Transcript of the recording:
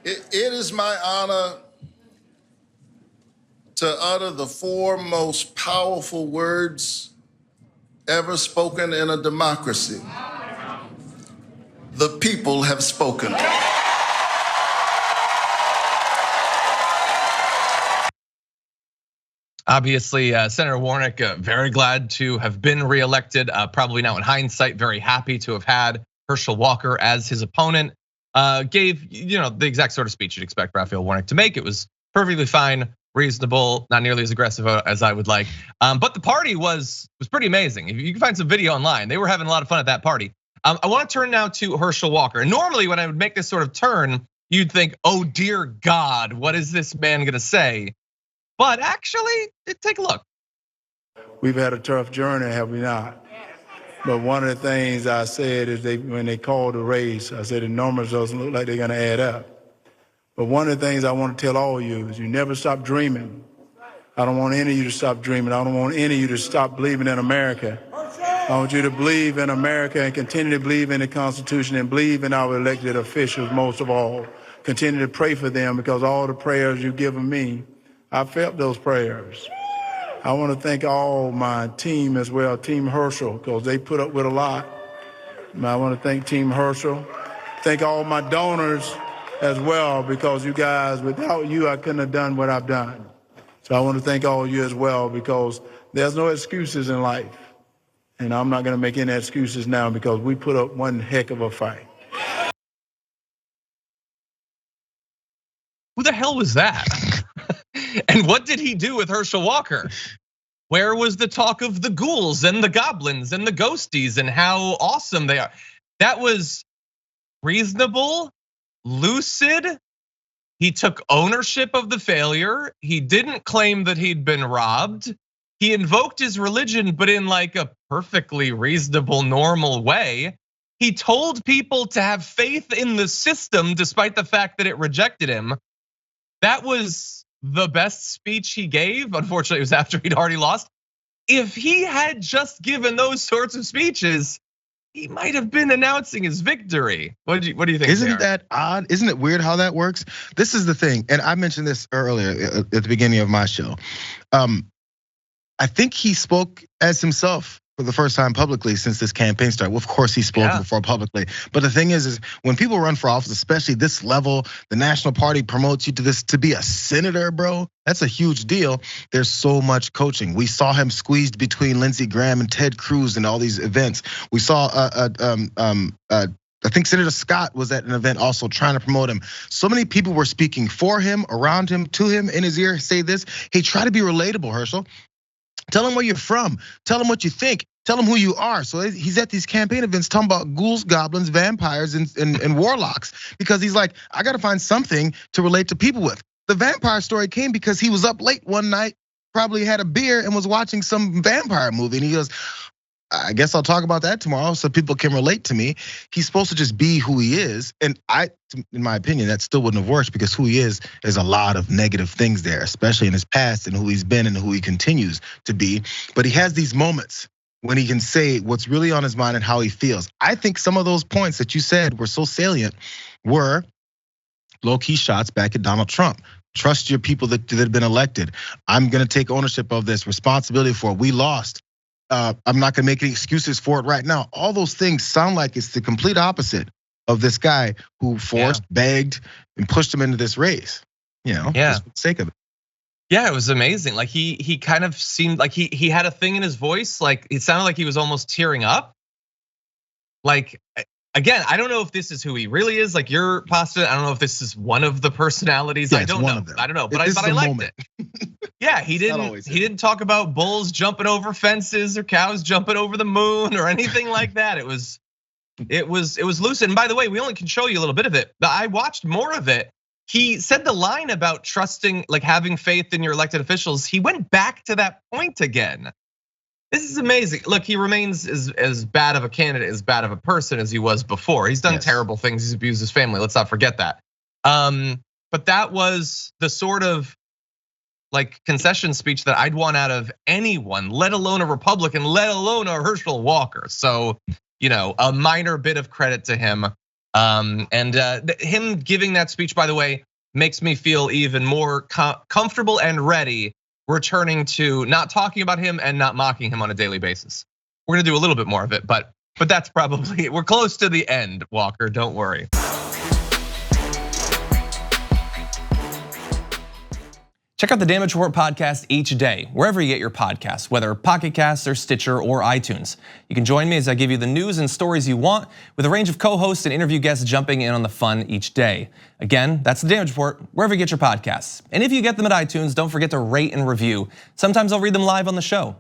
It is my honor to utter the four most powerful words ever spoken in a democracy. The people have spoken. Obviously, Senator Warnock, very glad to have been reelected. Probably now in hindsight, very happy to have had Herschel Walker as his opponent. Gave the exact sort of speech you'd expect Raphael Warnock to make. It was perfectly fine, reasonable, not nearly as aggressive as I would like. But the party was pretty amazing. You can find some video online. They were having a lot of fun at that party. I want to turn now to Herschel Walker. And normally when I would make this sort of turn, you'd think, oh dear God, what is this man gonna say? But actually, take a look. We've had a tough journey, have we not? But one of the things I said is when they called the race, I said the numbers doesn't look like they're gonna add up. But one of the things I want to tell all of you is you never stop dreaming. I don't want any of you to stop dreaming. I don't want any of you to stop believing in America. I want you to believe in America and continue to believe in the Constitution and believe in our elected officials most of all. Continue to pray for them because all the prayers you've given me, I felt those prayers. I want to thank all my team as well, Team Herschel, because they put up with a lot. I want to thank Team Herschel. Thank all my donors as well, because you guys, without you, I couldn't have done what I've done. So I want to thank all of you as well, because there's no excuses in life. And I'm not going to make any excuses now because we put up one heck of a fight. Who the hell was that? And what did he do with Herschel Walker? Where was the talk of the ghouls and the goblins and the ghosties and how awesome they are? That was reasonable, lucid. He took ownership of the failure. He didn't claim that he'd been robbed. He invoked his religion, but in like a perfectly reasonable, normal way. He told people to have faith in the system despite the fact that it rejected him. That was the best speech he gave. Unfortunately, it was after he'd already lost. If he had just given those sorts of speeches, he might have been announcing his victory. What do you think? Isn't that odd? Isn't it weird how that works? This is the thing, and I mentioned this earlier at the beginning of my show. I think he spoke as himself for the first time publicly since this campaign started. Well, of course, he spoke before publicly. But the thing is when people run for office, especially this level, the National Party promotes you to be a senator, bro. That's a huge deal. There's so much coaching. We saw him squeezed between Lindsey Graham and Ted Cruz and all these events. We saw I think Senator Scott was at an event also trying to promote him. So many people were speaking for him, around him, to him, in his ear, say this. Hey, try to be relatable, Herschel. Tell him where you're from. Tell him what you think. Tell him who you are. So he's at these campaign events talking about ghouls, goblins, vampires, and warlocks. Because he's like, I gotta find something to relate to people with. The vampire story came because he was up late one night, probably had a beer and was watching some vampire movie. And he goes, I guess I'll talk about that tomorrow so people can relate to me. He's supposed to just be who he is. And in my opinion, that still wouldn't have worked because who he is, there's a lot of negative things there, especially in his past and who he's been and who he continues to be. But he has these moments when he can say what's really on his mind and how he feels. I think some of those points that you said were so salient were low-key shots back at Donald Trump. Trust your people that have been elected. I'm gonna take ownership of this responsibility for it. We lost. I'm not gonna make any excuses for it right now. All those things sound like it's the complete opposite of this guy who forced, begged, and pushed him into this race. Just for the sake of it. Yeah, it was amazing. Like he kind of seemed like he had a thing in his voice. Like it sounded like he was almost tearing up. Like again, I don't know if this is who he really is. Like you're positive. I don't know if this is one of the personalities. Yeah, I don't know. I don't know, but I liked it. Yeah, he didn't talk about bulls jumping over fences or cows jumping over the moon or anything like that. It was lucid. And by the way, we only can show you a little bit of it. But I watched more of it. He said the line about trusting, like having faith in your elected officials. He went back to that point again. This is amazing. Look, he remains as bad of a candidate, as bad of a person as he was before. He's done terrible things. He's abused his family. Let's not forget that. But that was the sort of like concession speech that I'd want out of anyone, let alone a Republican, let alone a Herschel Walker. So, a minor bit of credit to him. Him giving that speech, by the way, makes me feel even more comfortable and ready returning to not talking about him and not mocking him on a daily basis. We're gonna do a little bit more of it, but that's probably, we're close to the end, Walker, don't worry. Check out the Damage Report podcast each day, wherever you get your podcasts, whether Pocket Casts or Stitcher or iTunes. You can join me as I give you the news and stories you want, with a range of co-hosts and interview guests jumping in on the fun each day. Again, that's the Damage Report, wherever you get your podcasts. And if you get them at iTunes, don't forget to rate and review. Sometimes I'll read them live on the show.